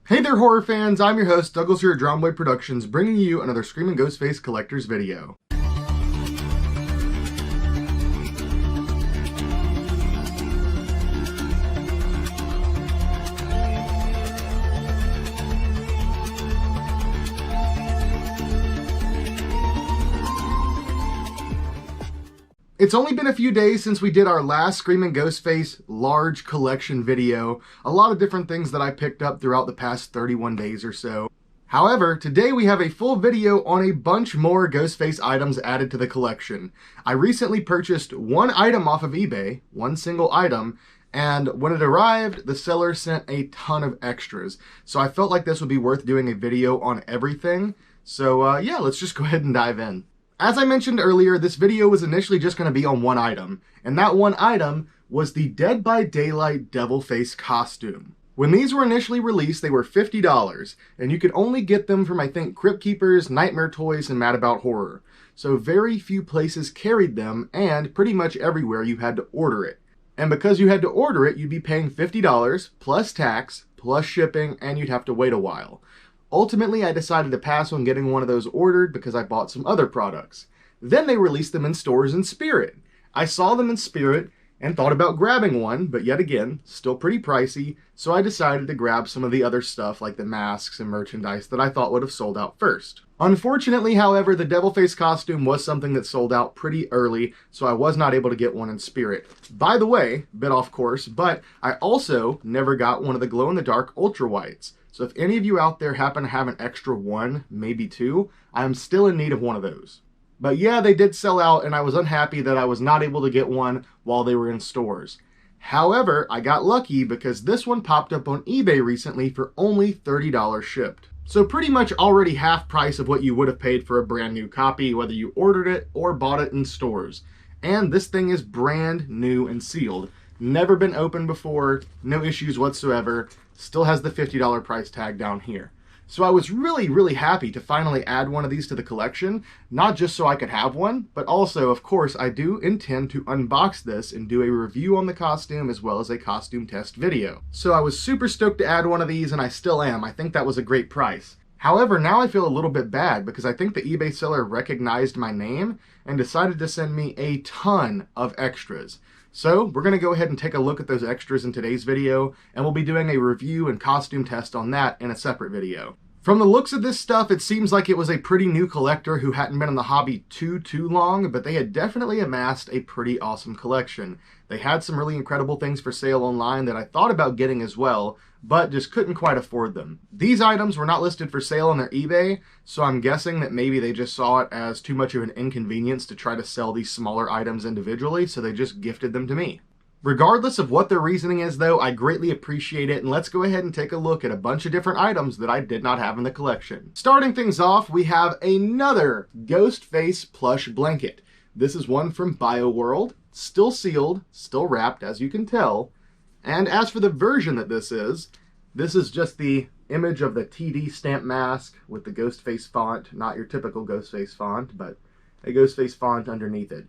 Hey there, horror fans! I'm your host, Douglas here at Dromboy Productions, bringing you another Screaming Ghostface Collector's video. It's only been a few days since we did our last Screaming Ghostface large collection video. A lot of different things that I picked up throughout the past 31 days or so. However, today we have a full video on a bunch more Ghostface items added to the collection. I recently purchased one item off of eBay, one single item, and when it arrived, the seller sent a ton of extras. So I felt like this would be worth doing a video on everything. So yeah, let's just go ahead and dive in. As I mentioned earlier, this video was initially just going to be on one item, and that one item was the Dead by Daylight Devilface costume. When these were initially released, they were $50, and you could only get them from, I think, Crypt Keepers, Nightmare Toys, and Mad About Horror. So very few places carried them, and pretty much everywhere you had to order it. And because you had to order it, you'd be paying $50 plus tax, plus shipping, and you'd have to wait a while. Ultimately, I decided to pass on getting one of those ordered because I bought some other products. Then they released them in stores in Spirit. I saw them in Spirit and thought about grabbing one, but yet again, still pretty pricey, so I decided to grab some of the other stuff like the masks and merchandise that I thought would have sold out first. Unfortunately, however, the Devilface costume was something that sold out pretty early, so I was not able to get one in Spirit. By the way, bit off course, but I also never got one of the glow-in-the-dark ultra whites. So if any of you out there happen to have an extra one, maybe two, I'm still in need of one of those. But yeah, they did sell out, and I was unhappy that I was not able to get one while they were in stores. However, I got lucky because this one popped up on eBay recently for only $30 shipped. So pretty much already half price of what you would have paid for a brand new copy, whether you ordered it or bought it in stores. And this thing is brand new and sealed. Never been opened before, no issues whatsoever. Still has the $50 price tag down here. So I was really happy to finally add one of these to the collection, not just so I could have one, but also, of course, I do intend to unbox this and do a review on the costume as well as a costume test video. So I was super stoked to add one of these, and I still am. I think that was a great price. However, now I feel a little bit bad because I think the eBay seller recognized my name and decided to send me a ton of extras. So we're going to go ahead and take a look at those extras in today's video, and we'll be doing a review and costume test on that in a separate video. From the looks of this stuff, it seems like it was a pretty new collector who hadn't been in the hobby too long, but they had definitely amassed a pretty awesome collection. They had some really incredible things for sale online that I thought about getting as well, but just couldn't quite afford them. These items were not listed for sale on their eBay, so I'm guessing that maybe they just saw it as too much of an inconvenience to try to sell these smaller items individually, so they just gifted them to me. Regardless of what their reasoning is though, I greatly appreciate it, and let's go ahead and take a look at a bunch of different items that I did not have in the collection. Starting things off, we have another Ghostface plush blanket. This is one from BioWorld, still sealed, still wrapped as you can tell. And as for the version that this is just the image of the TD stamp mask with the Ghostface font, not your typical Ghostface font, but a Ghostface font underneath it.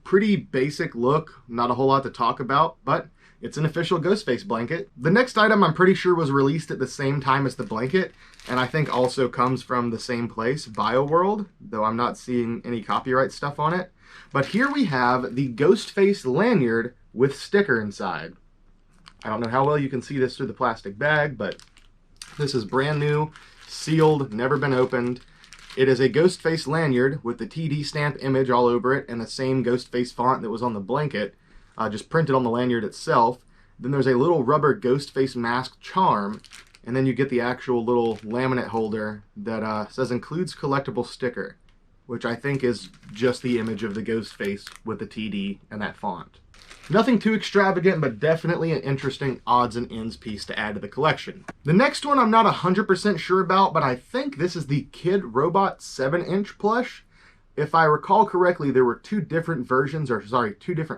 Pretty basic look, not a whole lot to talk about, but it's an official Ghostface blanket. The next item I'm pretty sure was released at the same time as the blanket, and I think also comes from the same place, BioWorld, though I'm not seeing any copyright stuff on it. But here we have the Ghostface lanyard with sticker inside. I don't know how well you can see this through the plastic bag, but this is brand new, sealed, never been opened. It is a Ghostface lanyard with the TD stamp image all over it and the same Ghostface font that was on the blanket, just printed on the lanyard itself. Then there's a little rubber Ghostface mask charm, and then you get the actual little laminate holder that says includes collectible sticker, which I think is just the image of the Ghostface with the TD and that font. Nothing too extravagant, but definitely an interesting odds and ends piece to add to the collection. The next one I'm not 100% sure about, but I think this is the Kid Robot 7-inch plush. If I recall correctly, there were two different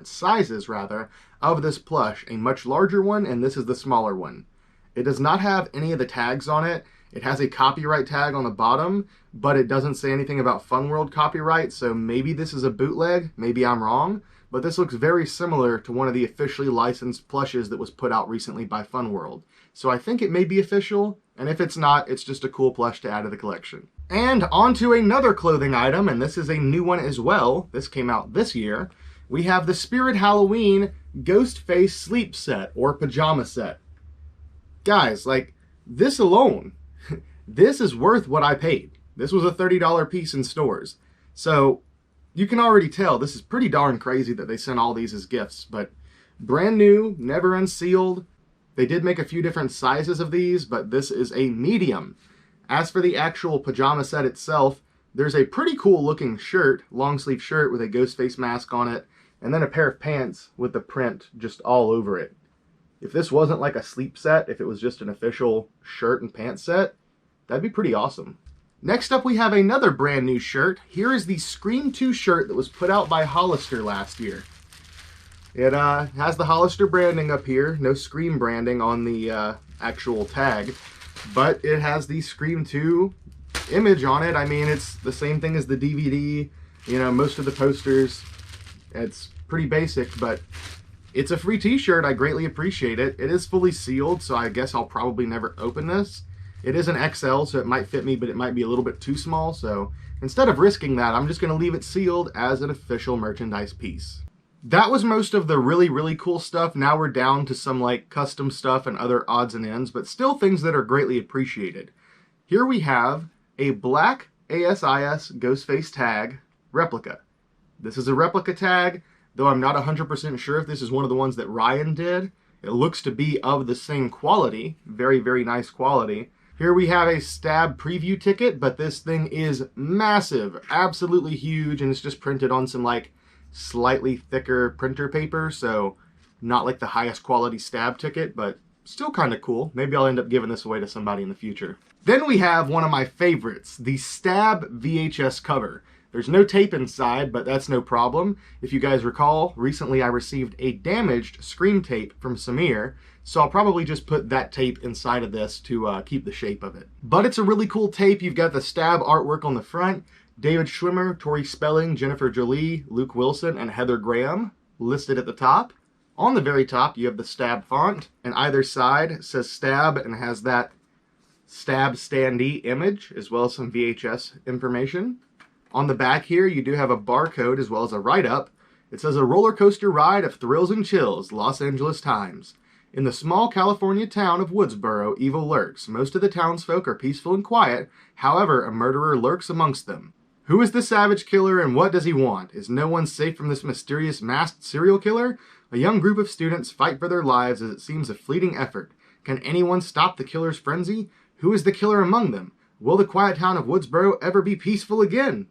sizes rather, of this plush. A much larger one, and this is the smaller one. It does not have any of the tags on it. It has a copyright tag on the bottom, but it doesn't say anything about Funworld copyright, so maybe this is a bootleg, maybe I'm wrong. But this looks very similar to one of the officially licensed plushes that was put out recently by Funworld. so I think it may be official, and if it's not, it's just a cool plush to add to the collection. And on to another clothing item, and this is a new one as well. This came out this year. We have the Spirit Halloween Ghostface sleep set, or pajama set. Guys, like, this alone, this is worth what I paid. This was a $30 piece in stores. So, you can already tell, this is pretty darn crazy that they sent all these as gifts, but brand new, never unsealed. They did make a few different sizes of these, but this is a medium. As for the actual pajama set itself, there's a pretty cool looking shirt, long sleeve shirt with a Ghostface mask on it, and then a pair of pants with the print just all over it. If this wasn't like a sleep set, if it was just an official shirt and pants set, that'd be pretty awesome. Next up, we have another brand new shirt. Here is the Scream 2 shirt that was put out by Hollister last year. It has the Hollister branding up here, no Scream branding on the actual tag, but it has the Scream 2 image on it. I mean, it's the same thing as the DVD, you know, most of the posters. It's pretty basic, but it's a free t-shirt. I greatly appreciate it. It is fully sealed, so I guess I'll probably never open this. It is an XL, so it might fit me, but it might be a little bit too small, so instead of risking that, I'm just going to leave it sealed as an official merchandise piece. That was most of the really, really cool stuff. Now we're down to some like custom stuff and other odds and ends, but still things that are greatly appreciated. Here we have a black ASIS Ghostface tag replica. This is a replica tag, though I'm not 100% sure if this is one of the ones that Ryan did. It looks to be of the same quality. Very, very nice quality. Here we have a Stab preview ticket, but this thing is massive, absolutely huge, and it's just printed on some like slightly thicker printer paper, so not like the highest quality Stab ticket, but still kind of cool. Maybe I'll end up giving this away to somebody in the future. Then we have one of my favorites, the Stab VHS cover. There's no tape inside, but that's no problem. If you guys recall, recently I received a damaged Scream tape from Samir, so I'll probably just put that tape inside of this to keep the shape of it. But it's a really cool tape. You've got the Stab artwork on the front, David Schwimmer, Tori Spelling, Jennifer Jolie, Luke Wilson, and Heather Graham listed at the top. On the very top, you have the Stab font, and either side says Stab and has that Stab standee image, as well as some VHS information. On the back here, you do have a barcode as well as a write-up. It says, a roller coaster ride of thrills and chills, Los Angeles Times. In the small California town of Woodsboro, evil lurks. Most of the townsfolk are peaceful and quiet. However, a murderer lurks amongst them. Who is the savage killer and what does he want? Is no one safe from this mysterious masked serial killer? A young group of students fight for their lives as it seems a fleeting effort. Can anyone stop the killer's frenzy? Who is the killer among them? Will the quiet town of Woodsboro ever be peaceful again?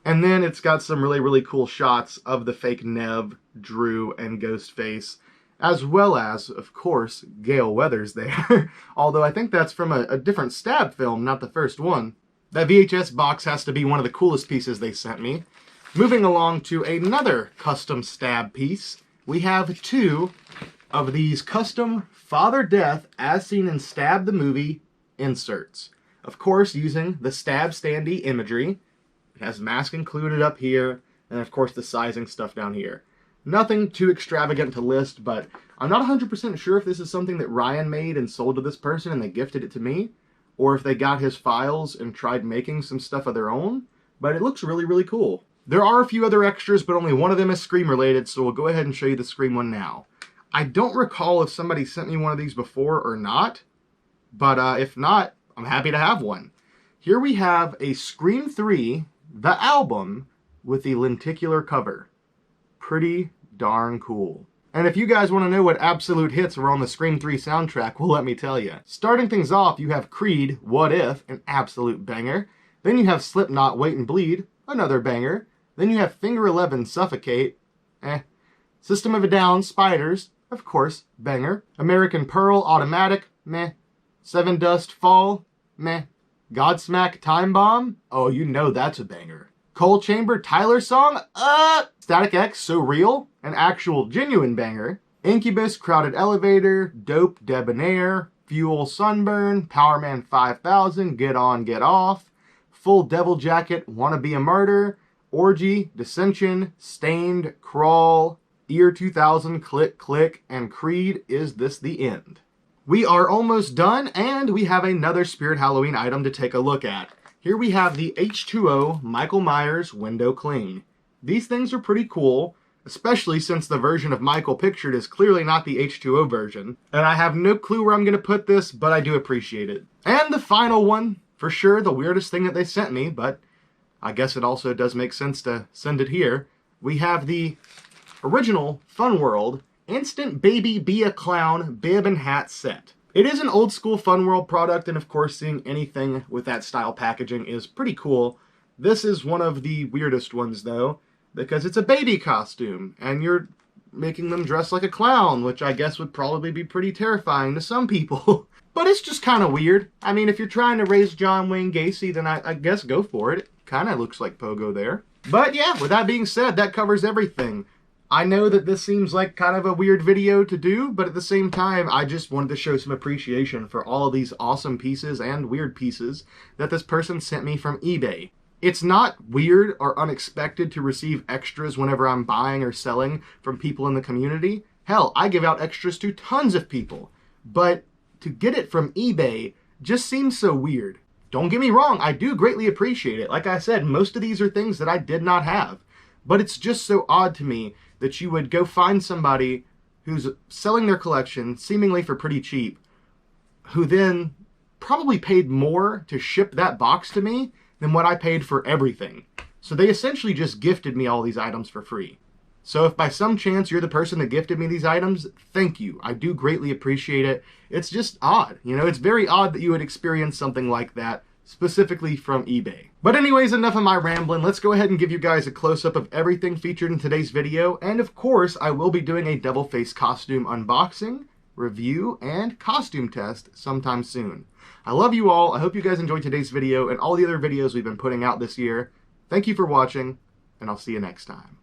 And then it's got some really, really cool shots of the fake Nev, Drew, and Ghostface, as well as, of course, Gale Weathers there. Although I think that's from a different Stab film, not the first one. That VHS box has to be one of the coolest pieces they sent me. Moving along to another custom Stab piece, we have two of these custom Father Death as seen in Stab the movie inserts. Of course, using the Stab standee imagery. It has mask included up here, and of course the sizing stuff down here. Nothing too extravagant to list, but I'm not 100% sure if this is something that Ryan made and sold to this person and they gifted it to me, or if they got his files and tried making some stuff of their own, but it looks really, really cool. There are a few other extras, but only one of them is Scream related, so we'll go ahead and show you the Scream one now. I don't recall if somebody sent me one of these before or not, but if not, I'm happy to have one. Here we have a Scream 3, the album, with the lenticular cover. Pretty darn cool. And if you guys want to know what absolute hits were on the Scream 3 soundtrack, well, let me tell you. Starting things off, you have Creed, What If, an absolute banger. Then you have Slipknot, Wait and Bleed, another banger. Then you have Finger 11, Suffocate, System of a Down, Spiders, of course, banger. American Pearl, Automatic, meh. Seven Dust Fall, meh. Godsmack, Time Bomb, oh, you know that's a banger. Coal Chamber, Tyler Song, Static X, So Real, an actual genuine banger. Incubus, Crowded Elevator, Dope, Debonair, Fuel, Sunburn, Powerman 5000, Get On, Get Off, Full Devil Jacket, Wanna Be a Martyr, Orgy, Dissension, Stained, Crawl, Year 2000, Click Click, and Creed, Is This the End? We are almost done, and we have another Spirit Halloween item to take a look at. Here we have the H2O Michael Myers Window Cling. These things are pretty cool, especially since the version of Michael pictured is clearly not the H2O version. And I have no clue where I'm going to put this, but I do appreciate it. And the final one, for sure the weirdest thing that they sent me, but I guess it also does make sense to send it here. We have the original Fun World Instant Baby Be a Clown Bib and Hat Set. It is an old school Fun World product, and of course seeing anything with that style packaging is pretty cool. This is one of the weirdest ones though, because it's a baby costume, and you're making them dress like a clown, which I guess would probably be pretty terrifying to some people. But it's just kind of weird. I mean, if you're trying to raise John Wayne Gacy, then I guess go for it. It kind of looks like Pogo there. But yeah, with that being said, that covers everything. I know that this seems like kind of a weird video to do, but at the same time, I just wanted to show some appreciation for all of these awesome pieces and weird pieces that this person sent me from eBay. It's not weird or unexpected to receive extras whenever I'm buying or selling from people in the community. Hell, I give out extras to tons of people. But to get it from eBay just seems so weird. Don't get me wrong, I do greatly appreciate it. Like I said, most of these are things that I did not have. But it's just so odd to me that you would go find somebody who's selling their collection seemingly for pretty cheap, who then probably paid more to ship that box to me than what I paid for everything. So they essentially just gifted me all these items for free. So if by some chance you're the person that gifted me these items, thank you. I do greatly appreciate it. It's just odd. You know, it's very odd that you would experience something like that, specifically from eBay. But anyways, enough of my rambling. Let's go ahead and give you guys a close-up of everything featured in today's video. And of course, I will be doing a Devil Face costume unboxing, review, and costume test sometime soon. I love you all. I hope you guys enjoyed today's video and all the other videos we've been putting out this year. Thank you for watching, and I'll see you next time.